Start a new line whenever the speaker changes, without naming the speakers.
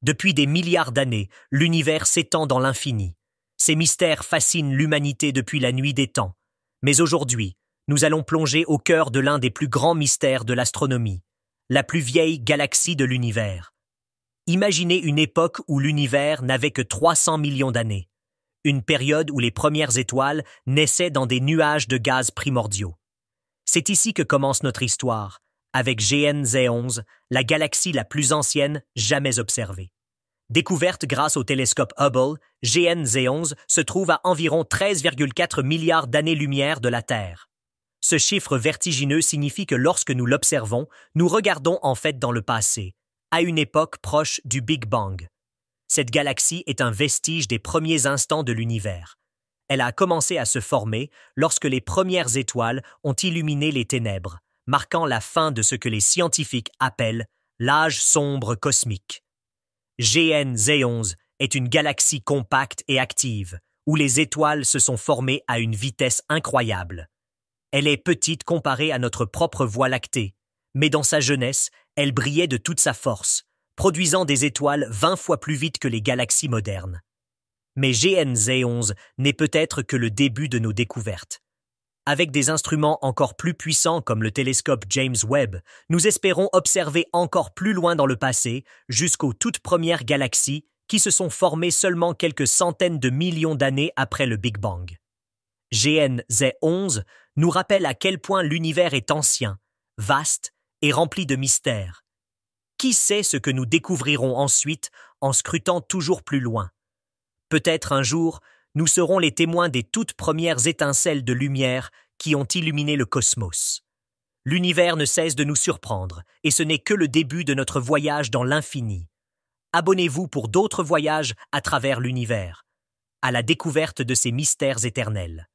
Depuis des milliards d'années, l'univers s'étend dans l'infini. Ces mystères fascinent l'humanité depuis la nuit des temps. Mais aujourd'hui, nous allons plonger au cœur de l'un des plus grands mystères de l'astronomie, la plus vieille galaxie de l'univers. Imaginez une époque où l'univers n'avait que 300 millions d'années, une période où les premières étoiles naissaient dans des nuages de gaz primordiaux. C'est ici que commence notre histoire, avec GN-Z11, la galaxie la plus ancienne jamais observée. Découverte grâce au télescope Hubble, GN-Z11 se trouve à environ 13,4 milliards d'années-lumière de la Terre. Ce chiffre vertigineux signifie que lorsque nous l'observons, nous regardons en fait dans le passé, à une époque proche du Big Bang. Cette galaxie est un vestige des premiers instants de l'univers. Elle a commencé à se former lorsque les premières étoiles ont illuminé les ténèbres, marquant la fin de ce que les scientifiques appellent l'âge sombre cosmique. GN-Z11 est une galaxie compacte et active, où les étoiles se sont formées à une vitesse incroyable. Elle est petite comparée à notre propre Voie lactée, mais dans sa jeunesse, elle brillait de toute sa force, produisant des étoiles 20 fois plus vite que les galaxies modernes. Mais GN-Z11 n'est peut-être que le début de nos découvertes. Avec des instruments encore plus puissants comme le télescope James Webb, nous espérons observer encore plus loin dans le passé, jusqu'aux toutes premières galaxies qui se sont formées seulement quelques centaines de millions d'années après le Big Bang. GN-Z11 nous rappelle à quel point l'univers est ancien, vaste et rempli de mystères. Qui sait ce que nous découvrirons ensuite en scrutant toujours plus loin? Peut-être un jour, nous serons les témoins des toutes premières étincelles de lumière qui ont illuminé le cosmos. L'univers ne cesse de nous surprendre, et ce n'est que le début de notre voyage dans l'infini. Abonnez-vous pour d'autres voyages à travers l'univers, à la découverte de ces mystères éternels.